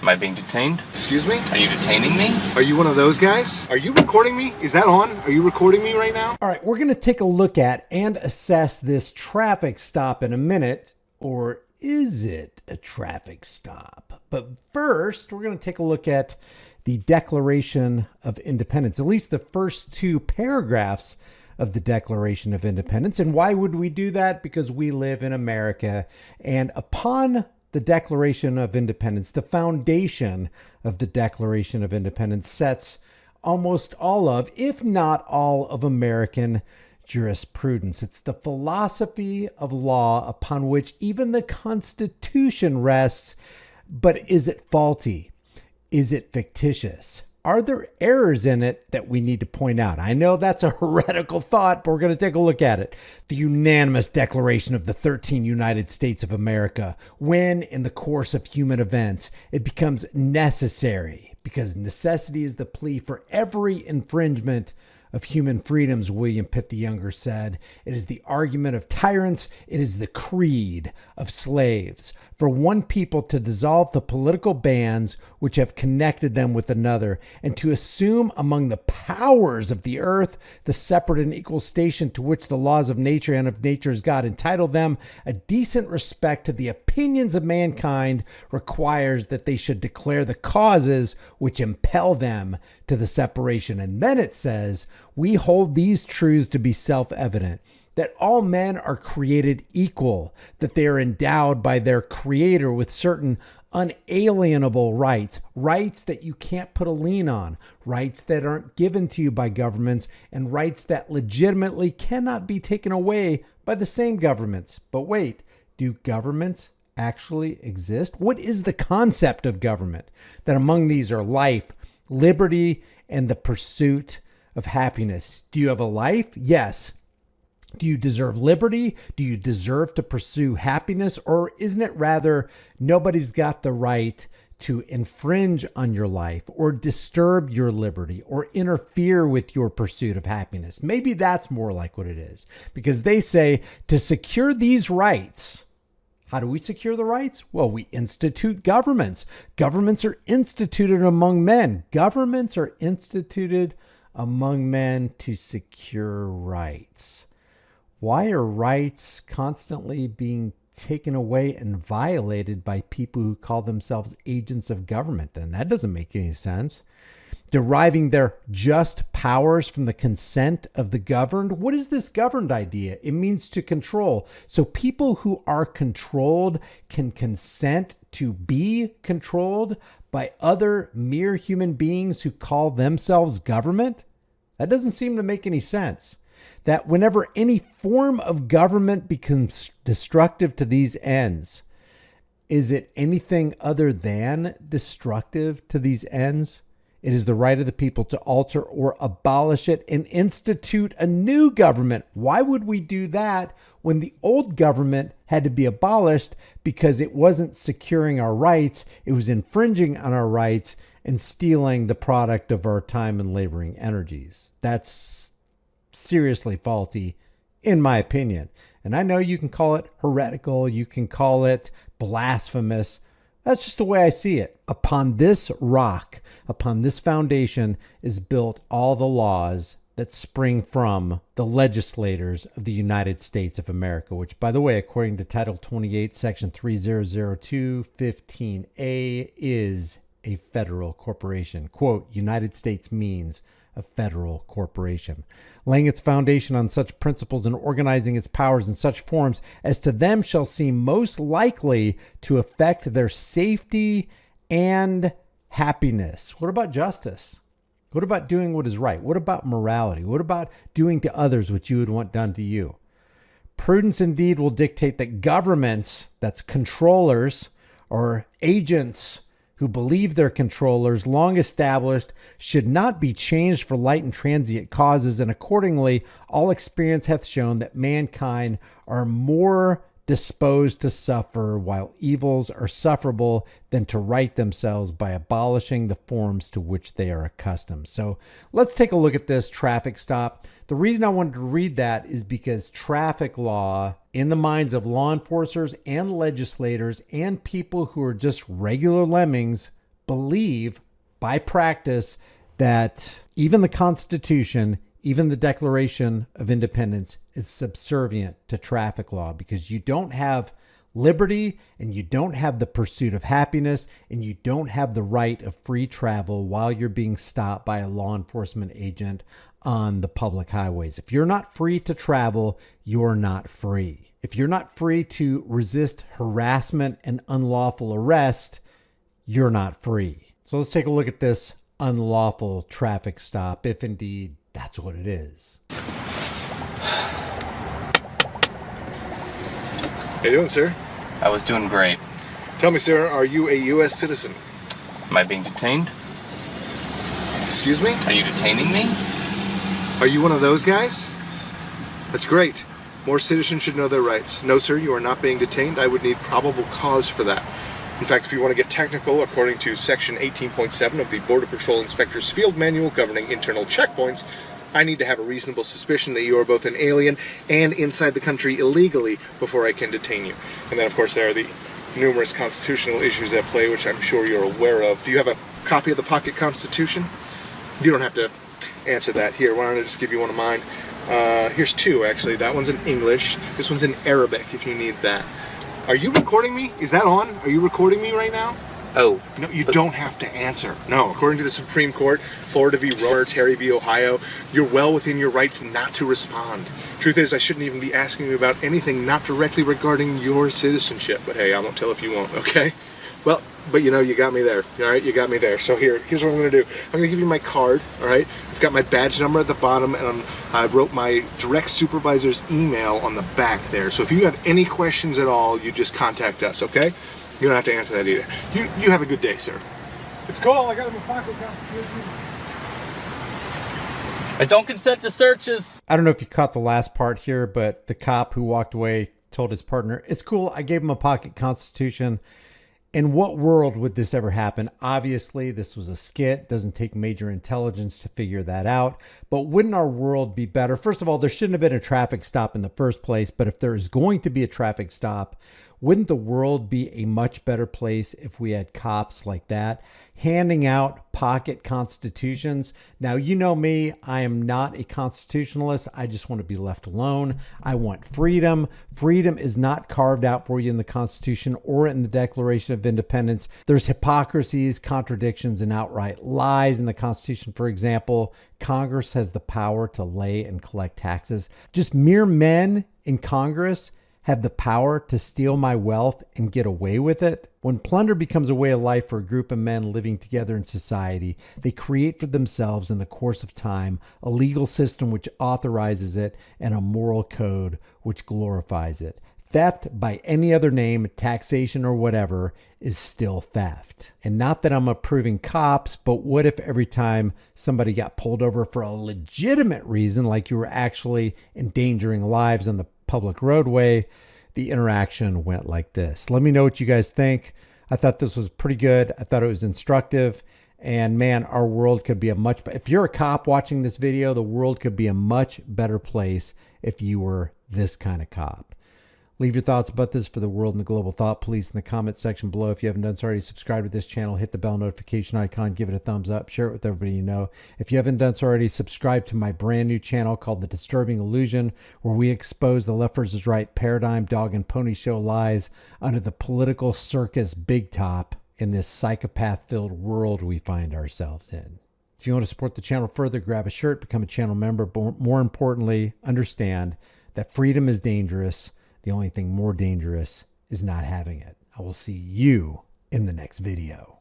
Am I being detained? Excuse me? Are you detaining me? Are you one of those guys? Are you recording me? Is that on? Are you recording me right now? All right, we're going to take a look at and assess this traffic stop in a minute. Or is it a traffic stop? But first, we're going to take a look at the Declaration of Independence, at least the first two paragraphs of the Declaration of Independence. And why would we do that? Because we live in America. And upon the Declaration of Independence, the foundation of the Declaration of Independence sets almost all of, if not all of, American jurisprudence. It's the philosophy of law upon which even the Constitution rests. But is it faulty? Is it fictitious? Are there errors in it that we need to point out? I know that's a heretical thought, but we're going to take a look at it. The unanimous declaration of the 13 United States of America, when in the course of human events, it becomes necessary, because necessity is the plea for every infringement of human freedoms, William Pitt the Younger said. It is the argument of tyrants. It is the creed of slaves. For one people to dissolve the political bands which have connected them with another, and to assume among the powers of the earth the separate and equal station to which the laws of nature and of nature's God entitle them, a decent respect to the opinions of mankind requires that they should declare the causes which impel them to the separation. And then it says, we hold these truths to be self-evident, that all men are created equal, that they are endowed by their Creator with certain unalienable rights, rights that you can't put a lien on, rights that aren't given to you by governments, and rights that legitimately cannot be taken away by the same governments. But wait, do governments actually exist? What is the concept of government? That among these are life, liberty, and the pursuit of happiness. Do you have a life? Yes. Do you deserve liberty? Do you deserve to pursue happiness? Or isn't it rather nobody's got the right to infringe on your life or disturb your liberty or interfere with your pursuit of happiness? Maybe that's more like what it is, because they say to secure these rights. How do we secure the rights? Well, we institute governments. Governments are instituted among men. Governments are instituted among men to secure rights. Why are rights constantly being taken away and violated by people who call themselves agents of government? Then that doesn't make any sense. Deriving their just powers from the consent of the governed. What is this governed idea? It means to control. So people who are controlled can consent to be controlled by other mere human beings who call themselves government? That doesn't seem to make any sense. That whenever any form of government becomes destructive to these ends, is it anything other than destructive to these ends? It is the right of the people to alter or abolish it and institute a new government. Why would we do that when the old government had to be abolished because it wasn't securing our rights, it was infringing on our rights and stealing the product of our time and laboring energies? That's seriously faulty, in my opinion. And I know you can call it heretical, you can call it blasphemous. That's just the way I see it. Upon this rock, upon this foundation is built all the laws that spring from the legislators of the United States of America, which, by the way, according to Title 28, Section 3002, 15A, is a federal corporation. Quote, United States means a federal corporation, laying its foundation on such principles and organizing its powers in such forms as to them shall seem most likely to affect their safety and happiness. What about justice? What about doing what is right? What about morality? What about doing to others what you would want done to you? Prudence indeed will dictate that governments, that's controllers or agents who believe their controllers, long established, should not be changed for light and transient causes, and accordingly, all experience hath shown that mankind are more disposed to suffer while evils are sufferable than to right themselves by abolishing the forms to which they are accustomed. So let's take a look at this traffic stop. The reason I wanted to read that is because traffic law, in the minds of law enforcers and legislators and people who are just regular lemmings, believe by practice that even the Constitution, even the Declaration of Independence is subservient to traffic law, because you don't have liberty and you don't have the pursuit of happiness and you don't have the right of free travel while you're being stopped by a law enforcement agent on the public highways. If you're not free to travel, you're not free. If you're not free to resist harassment and unlawful arrest, you're not free. So let's take a look at this unlawful traffic stop, if indeed that's what it is. How you doing, sir? I was doing great. Tell me, sir, are you a U.S. citizen? Am I being detained? Excuse me? Are you detaining me? Are you one of those guys? That's great. More citizens should know their rights. No, sir, you are not being detained. I would need probable cause for that. In fact, if you want to get technical, according to Section 18.7 of the Border Patrol Inspector's Field Manual governing internal checkpoints, I need to have a reasonable suspicion that you are both an alien and inside the country illegally before I can detain you. And then, of course, there are the numerous constitutional issues at play, which I'm sure you're aware of. Do you have a copy of the Pocket Constitution? You don't have to answer that. Here, why don't I just give you one of mine? Here's two, actually. That one's in English. This one's in Arabic, if you need that. Are you recording me? Is that on? Are you recording me right now? Oh. No, you don't have to answer. No, according to the Supreme Court, Florida v. Romer, Terry v. Ohio, you're well within your rights not to respond. Truth is, I shouldn't even be asking you about anything not directly regarding your citizenship. But hey, I won't tell if you won't, okay? Well, but you know, you got me there, all right? You got me there. So here's what I'm going to do. I'm going to give you my card, all right? It's got my badge number at the bottom, and I wrote my direct supervisor's email on the back there. So if you have any questions at all, you just contact us, okay? You don't have to answer that either. You have a good day, sir. It's cool. I got it in my pocket. I don't consent to searches. I don't know if you caught the last part here, but the cop who walked away told his partner, it's cool, I gave him a pocket constitution. In what world would this ever happen? Obviously, this was a skit. Doesn't take major intelligence to figure that out. But wouldn't our world be better? First of all, there shouldn't have been a traffic stop in the first place. But if there is going to be a traffic stop, wouldn't the world be a much better place if we had cops like that handing out pocket constitutions? Now, you know me, I am not a constitutionalist. I just want to be left alone. I want freedom. Freedom is not carved out for you in the Constitution or in the Declaration of Independence. There's hypocrisies, contradictions, and outright lies in the Constitution. For example, Congress has the power to lay and collect taxes. Just mere men in Congress have the power to steal my wealth and get away with it. When plunder becomes a way of life for a group of men living together in society, they create for themselves in the course of time a legal system which authorizes it and a moral code which glorifies it. Theft by any other name, taxation or whatever, is still theft. And not that I'm approving cops, but what if every time somebody got pulled over for a legitimate reason, like you were actually endangering lives on the public roadway, the interaction went like this? Let me know what you guys think. I thought this was pretty good. I thought it was instructive. And man, our world could be if you're a cop watching this video, the world could be a much better place if you were this kind of cop. Leave your thoughts about this for the world and the global thought police in the comment section below. If you haven't done so already, subscribe to this channel, hit the bell notification icon, give it a thumbs up, share it with everybody you know. If you haven't done so already, subscribe to my brand new channel called The Disturbing Illusion, where we expose the left versus right paradigm, dog and pony show lies under the political circus big top in this psychopath-filled world we find ourselves in. If you want to support the channel further, grab a shirt, become a channel member, but more importantly, understand that freedom is dangerous. The only thing more dangerous is not having it. I will see you in the next video.